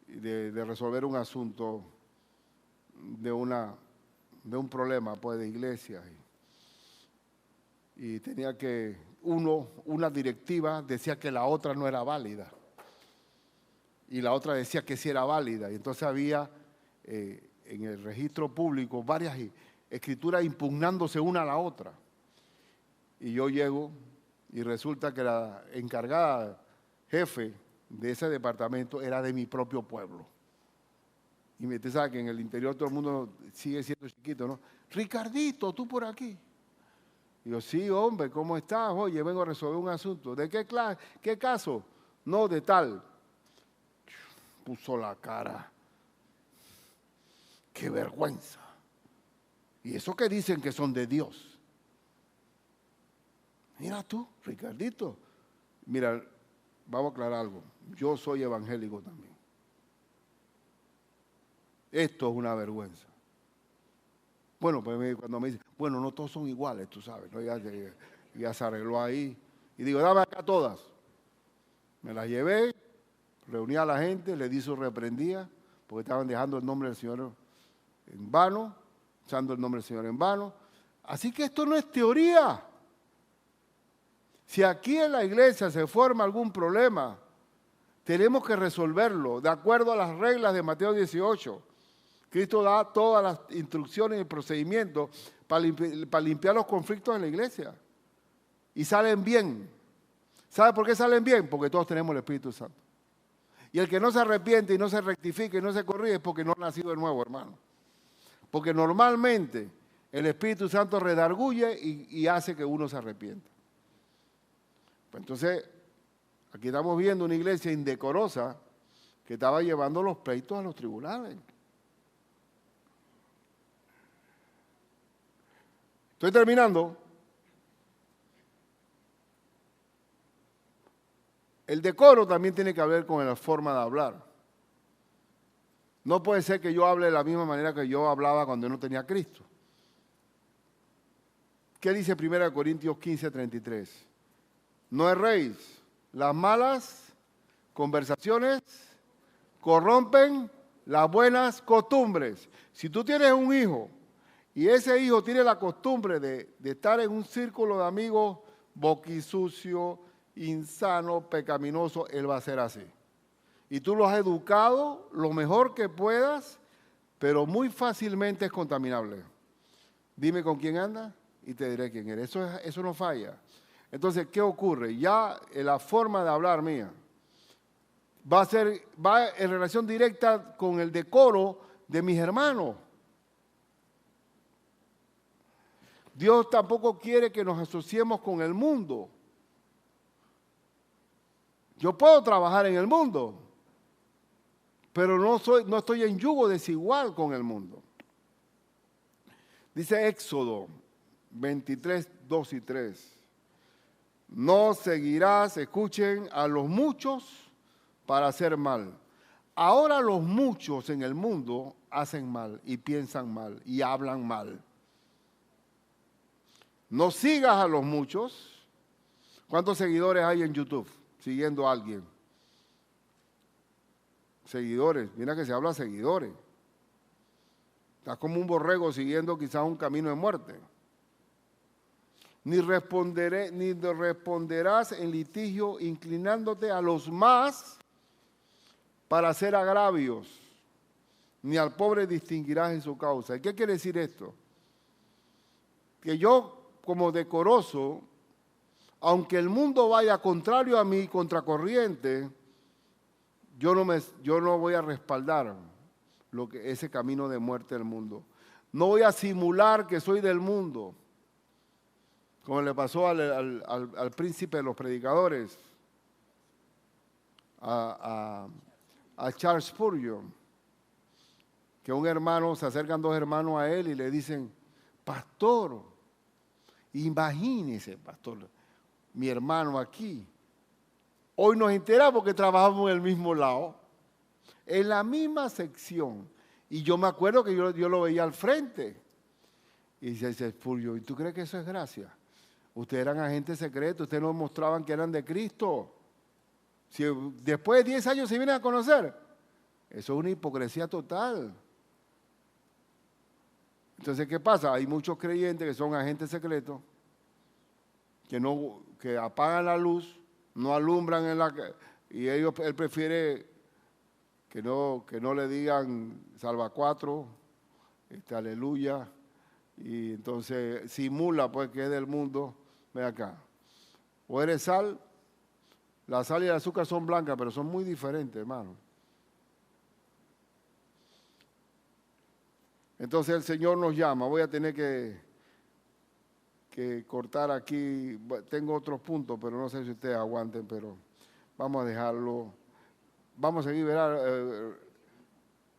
de resolver un asunto de un problema pues, de iglesia. Y tenía que, una directiva decía que la otra no era válida. Y la otra decía que sí era válida. Y entonces había en el registro público varias escrituras impugnándose una a la otra. Y yo llego y resulta que la encargada jefe de ese departamento era de mi propio pueblo. Y usted sabe que en el interior todo el mundo sigue siendo chiquito, ¿no? Ricardito, tú por aquí. Y yo, sí, hombre, ¿cómo estás? Oye, vengo a resolver un asunto. ¿De qué clase? ¿Qué caso? No, de tal. Puso la cara. ¡Qué vergüenza! Y eso que dicen que son de Dios. Mira tú, Ricardito. Mira, vamos a aclarar algo. Yo soy evangélico también. Esto es una vergüenza. Bueno, pues cuando me dicen, bueno, no todos son iguales, tú sabes, ¿no? Ya se arregló ahí. Y digo, dame acá todas. Me las llevé, reuní a la gente, les di su reprendida, porque estaban dejando el nombre del Señor en vano, usando el nombre del Señor en vano. Así que esto no es teoría. Si aquí en la iglesia se forma algún problema, tenemos que resolverlo de acuerdo a las reglas de Mateo 18. Cristo da todas las instrucciones y procedimientos para limpiar los conflictos en la iglesia. Y salen bien. ¿Sabe por qué salen bien? Porque todos tenemos el Espíritu Santo. Y el que no se arrepiente y no se rectifica y no se corrige es porque no ha nacido de nuevo, hermano. Porque normalmente el Espíritu Santo redarguye y hace que uno se arrepienta. Pues entonces, aquí estamos viendo una iglesia indecorosa que estaba llevando los pleitos a los tribunales. Estoy terminando. El decoro también tiene que ver con la forma de hablar. No puede ser que yo hable de la misma manera que yo hablaba cuando no tenía a Cristo. ¿Qué dice 1 Corintios 15:33? No erréis, las malas conversaciones corrompen las buenas costumbres. Si tú tienes un hijo y ese hijo tiene la costumbre de estar en un círculo de amigos boquisucio, insano, pecaminoso, él va a ser así. Y tú lo has educado lo mejor que puedas, pero muy fácilmente es contaminable. Dime con quién anda y te diré quién eres. Eso no falla. Entonces, ¿qué ocurre? Ya la forma de hablar mía va en relación directa con el decoro de mis hermanos. Dios tampoco quiere que nos asociemos con el mundo. Yo puedo trabajar en el mundo, pero no estoy en yugo desigual con el mundo. Dice Éxodo 23, 2 y 3. No seguirás, escuchen, a los muchos para hacer mal. Ahora los muchos en el mundo hacen mal y piensan mal y hablan mal. No sigas a los muchos. ¿Cuántos seguidores hay en YouTube siguiendo a alguien? Seguidores, mira que se habla de seguidores. Estás como un borrego siguiendo quizás un camino de muerte. Ni responderás en litigio inclinándote a los más para hacer agravios, ni al pobre distinguirás en su causa. ¿Y qué quiere decir esto? Que yo, como decoroso, aunque el mundo vaya contrario a mí, contracorriente, yo no voy a respaldar ese camino de muerte del mundo. No voy a simular que soy del mundo, como le pasó al príncipe de los predicadores, a Charles Spurgeon, que se acercan dos hermanos a él y le dicen, pastor, imagínese, pastor, mi hermano aquí. Hoy nos enteramos que trabajamos en el mismo lado, en la misma sección. Y yo me acuerdo que yo lo veía al frente. Y dice Spurgeon, ¿y tú crees que eso es gracia? Ustedes eran agentes secretos, ustedes nos mostraban que eran de Cristo. Si después de 10 años se vienen a conocer, eso es una hipocresía total. Entonces, ¿qué pasa? Hay muchos creyentes que son agentes secretos, que apagan la luz, no alumbran y él prefiere que no le digan salva cuatro, aleluya, y entonces simula pues que es del mundo. Ve acá, o eres sal, la sal y el azúcar son blancas, pero son muy diferentes, hermano. Entonces el Señor nos llama. Voy a tener que cortar aquí. Tengo otros puntos, pero no sé si ustedes aguanten, pero vamos a dejarlo. Vamos a seguir, ¿verdad,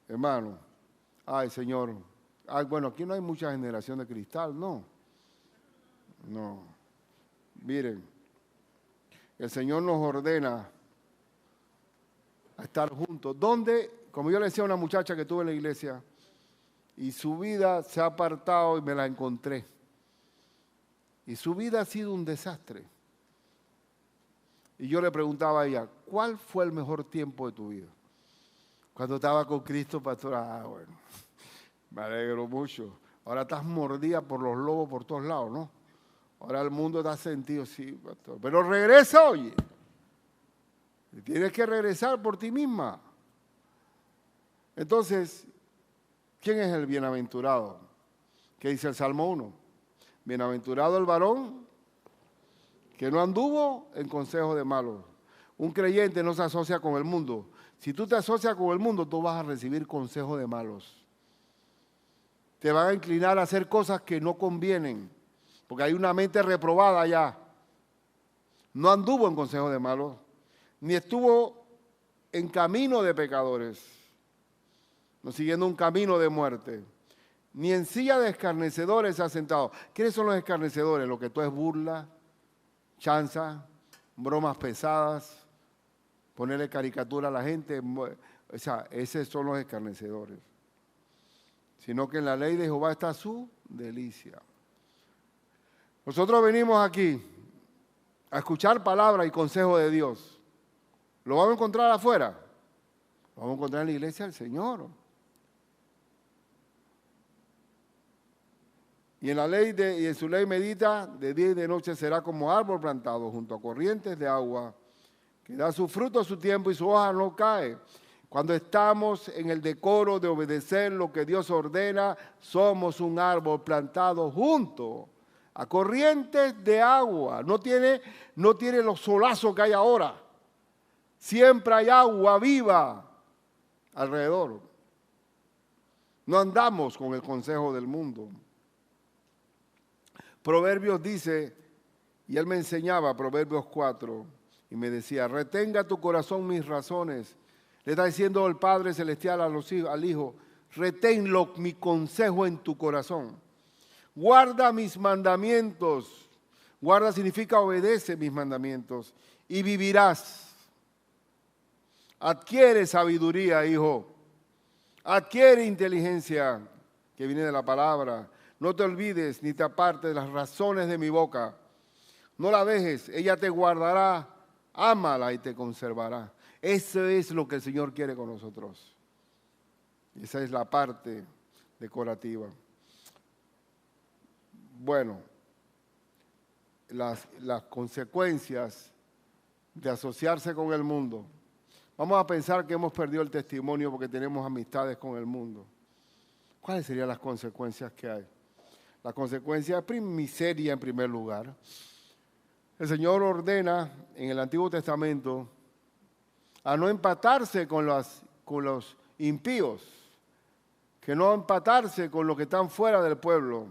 hermano? Ay, Señor. Ay, bueno, aquí no hay mucha generación de cristal, no. No. Miren, el Señor nos ordena a estar juntos. ¿Dónde? Como yo le decía a una muchacha que tuve en la iglesia, y su vida se ha apartado y me la encontré. Y su vida ha sido un desastre. Y yo le preguntaba a ella, ¿cuál fue el mejor tiempo de tu vida? Cuando estaba con Cristo, pastor. Bueno, me alegro mucho. Ahora estás mordida por los lobos por todos lados, ¿no? Ahora el mundo está sentido, sí, pastor. Pero regresa, oye. Tienes que regresar por ti misma. Entonces, ¿quién es el bienaventurado? ¿Qué dice el Salmo 1? Bienaventurado el varón que no anduvo en consejo de malos. Un creyente no se asocia con el mundo. Si tú te asocias con el mundo, tú vas a recibir consejos de malos. Te van a inclinar a hacer cosas que no convienen, porque hay una mente reprobada allá. No anduvo en consejo de malos, ni estuvo en camino de pecadores, no siguiendo un camino de muerte, ni en silla de escarnecedores se ha sentado. ¿Quiénes son los escarnecedores? Lo que tú es burla, chanza, bromas pesadas, ponerle caricatura a la gente. O sea, esos son los escarnecedores. Sino que en la ley de Jehová está su delicia. Nosotros venimos aquí a escuchar palabra y consejo de Dios. ¿Lo vamos a encontrar afuera? Lo vamos a encontrar en la iglesia del Señor. Y en su ley medita, de día y de noche será como árbol plantado junto a corrientes de agua, que da su fruto a su tiempo y su hoja no cae. Cuando estamos en el decoro de obedecer lo que Dios ordena, somos un árbol plantado junto a corrientes de agua. No tiene los solazos que hay ahora. Siempre hay agua viva alrededor. No andamos con el consejo del mundo. Proverbios dice, y él me enseñaba, Proverbios 4, y me decía, retenga tu corazón mis razones. Le está diciendo el Padre Celestial al Hijo, reténlo mi consejo en tu corazón. Guarda mis mandamientos. Guarda significa obedece mis mandamientos y vivirás. Adquiere sabiduría, hijo. Adquiere inteligencia, que viene de la palabra. No te olvides ni te apartes de las razones de mi boca. No la dejes, ella te guardará, ámala y te conservará. Eso es lo que el Señor quiere con nosotros. Esa es la parte decorativa. Bueno, las consecuencias de asociarse con el mundo. Vamos a pensar que hemos perdido el testimonio porque tenemos amistades con el mundo. ¿Cuáles serían las consecuencias que hay? La consecuencia es miseria en primer lugar. El Señor ordena en el Antiguo Testamento a no empatarse con los impíos, que no empatarse con los que están fuera del pueblo.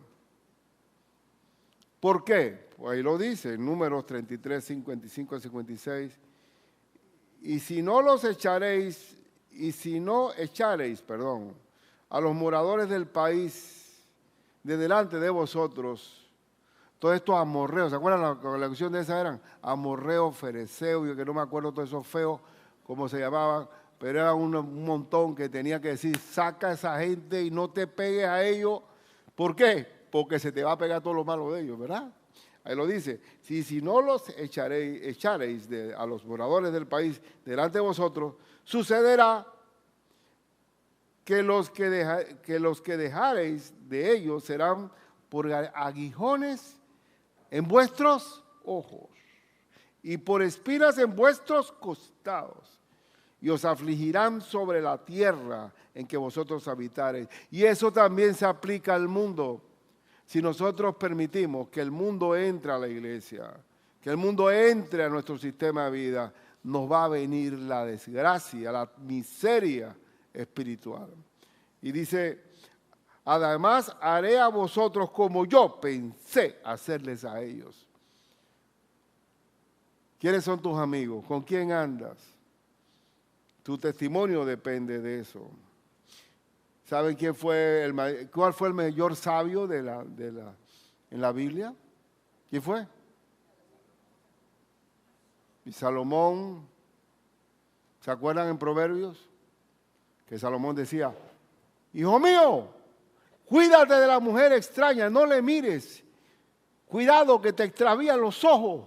¿Por qué? Pues ahí lo dice, en Números 33, 55 y 56. Y si no echaréis, a los moradores del país de delante de vosotros, todos estos amorreos, ¿se acuerdan la colección de esas eran? Amorreos, fereceos, yo que no me acuerdo todos esos feos, cómo se llamaban, pero era un montón que tenía que decir, saca a esa gente y no te pegues a ellos. ¿Por qué? Porque se te va a pegar todo lo malo de ellos, ¿verdad? Ahí lo dice, si no los echaréis a los moradores del país delante de vosotros, sucederá que los que dejaréis de ellos serán por aguijones en vuestros ojos y por espinas en vuestros costados, y os afligirán sobre la tierra en que vosotros habitareis. Y eso también se aplica al mundo. Si nosotros permitimos que el mundo entre a la iglesia, que el mundo entre a nuestro sistema de vida, nos va a venir la desgracia, la miseria espiritual. Y dice, además haré a vosotros como yo pensé hacerles a ellos. ¿Quiénes son tus amigos? ¿Con quién andas? Tu testimonio depende de eso. ¿Saben cuál fue el mayor sabio en la Biblia? ¿Quién fue? Y Salomón, ¿se acuerdan en Proverbios? Que Salomón decía, hijo mío, cuídate de la mujer extraña, no le mires. Cuidado que te extravían los ojos.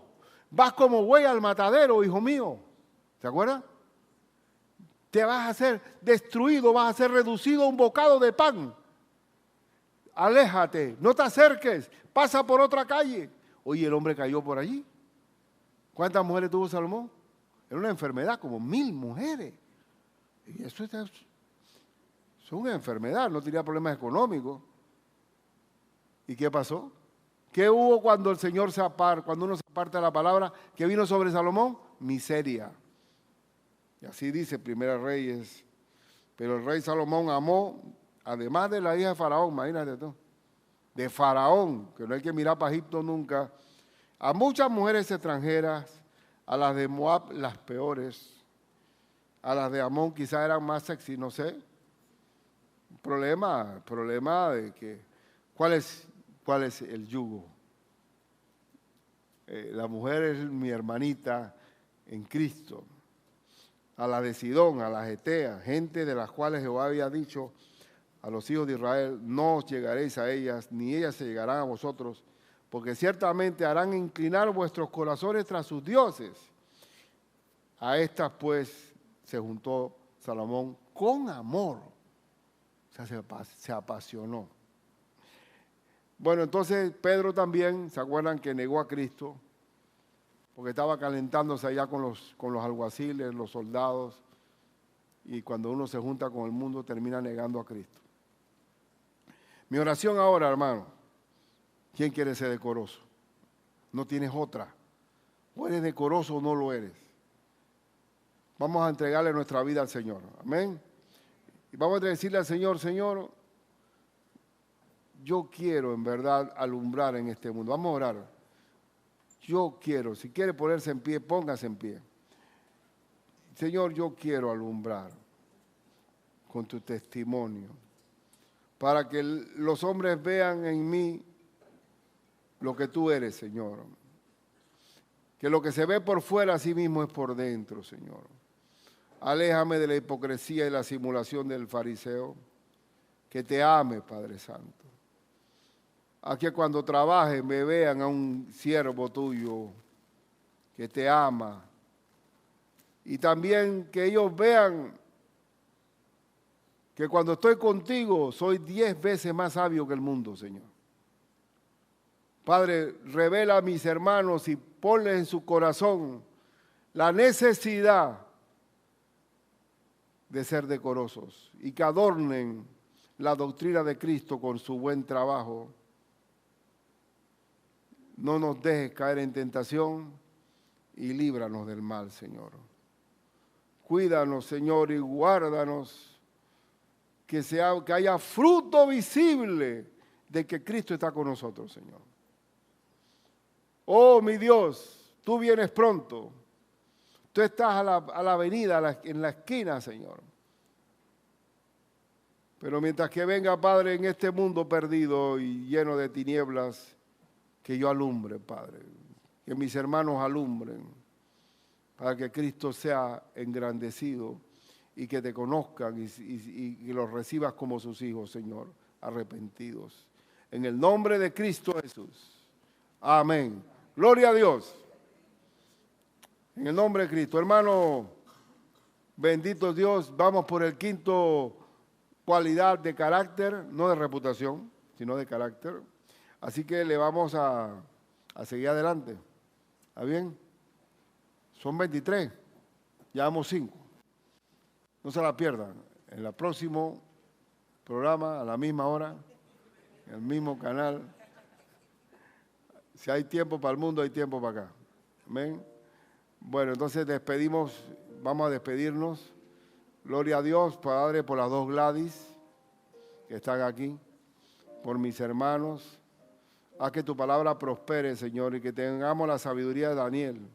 Vas como buey al matadero, hijo mío. ¿Se acuerdan? Te vas a ser destruido, vas a ser reducido a un bocado de pan. Aléjate, no te acerques, pasa por otra calle. Oye, el hombre cayó por allí. ¿Cuántas mujeres tuvo Salomón? Era una enfermedad, como 1000 mujeres. Y eso es una enfermedad, no tenía problemas económicos. ¿Y qué pasó? ¿Qué hubo cuando el Señor cuando uno se aparta de la palabra? ¿Qué vino sobre Salomón? Miseria. Y así dice Primera Reyes. Pero el rey Salomón amó, además de la hija de Faraón, imagínate tú, de Faraón, que no hay que mirar para Egipto nunca, a muchas mujeres extranjeras, a las de Moab las peores, a las de Amón quizás eran más sexy, no sé. Problema de que, ¿cuál es el yugo? La mujer es mi hermanita en Cristo. A la de Sidón, a las Eteas, gente de las cuales Jehová había dicho a los hijos de Israel, no os llegaréis a ellas, ni ellas se llegarán a vosotros, porque ciertamente harán inclinar vuestros corazones tras sus dioses. A estas pues se juntó Salomón con amor, o sea, se apasionó. Bueno, entonces Pedro también, ¿se acuerdan que negó a Cristo? Porque estaba calentándose allá con los alguaciles, los soldados, y cuando uno se junta con el mundo termina negando a Cristo. Mi oración ahora, hermano, ¿quién quiere ser decoroso? No tienes otra. O eres decoroso o no lo eres. Vamos a entregarle nuestra vida al Señor. Amén. Y vamos a decirle al Señor, Señor, yo quiero en verdad alumbrar en este mundo. Vamos a orar. Yo quiero, si quiere ponerse en pie, póngase en pie. Señor, yo quiero alumbrar con tu testimonio, para que los hombres vean en mí lo que tú eres, Señor. Que lo que se ve por fuera a sí mismo es por dentro, Señor. Aléjame de la hipocresía y la simulación del fariseo. Que te ame, Padre Santo. A que cuando trabaje me vean a un siervo tuyo que te ama. Y también que ellos vean que cuando estoy contigo soy 10 veces más sabio que el mundo, Señor. Padre, revela a mis hermanos y ponles en su corazón la necesidad de ser decorosos y que adornen la doctrina de Cristo con su buen trabajo. No nos dejes caer en tentación y líbranos del mal, Señor. Cuídanos, Señor, y guárdanos, que haya fruto visible de que Cristo está con nosotros, Señor. Oh, mi Dios, tú vienes pronto. Tú estás a la avenida, en la esquina, Señor. Pero mientras que venga, Padre, en este mundo perdido y lleno de tinieblas, que yo alumbre, Padre, que mis hermanos alumbren, para que Cristo sea engrandecido y que te conozcan y los recibas como sus hijos, Señor, arrepentidos. En el nombre de Cristo Jesús. Amén. Gloria a Dios. En el nombre de Cristo. Hermano, bendito Dios, vamos por el quinto cualidad de carácter, no de reputación, sino de carácter. Así que le vamos a seguir adelante. ¿Está bien? Son 23. Llevamos 5. No se la pierdan. En el próximo programa, a la misma hora, en el mismo canal. Si hay tiempo para el mundo, hay tiempo para acá. Amén. Bueno, entonces vamos a despedirnos. Gloria a Dios, Padre, por las 2 Gladys que están aquí, por mis hermanos. Haz que tu palabra prospere, Señor, y que tengamos la sabiduría de Daniel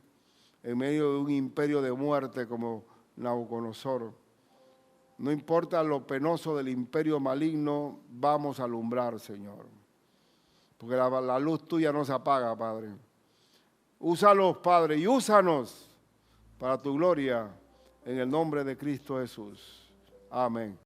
en medio de un imperio de muerte como Nabucodonosor. No importa lo penoso del imperio maligno, vamos a alumbrar, Señor. Porque la luz tuya no se apaga, Padre. Úsalos, Padre, y úsanos para tu gloria en el nombre de Cristo Jesús. Amén.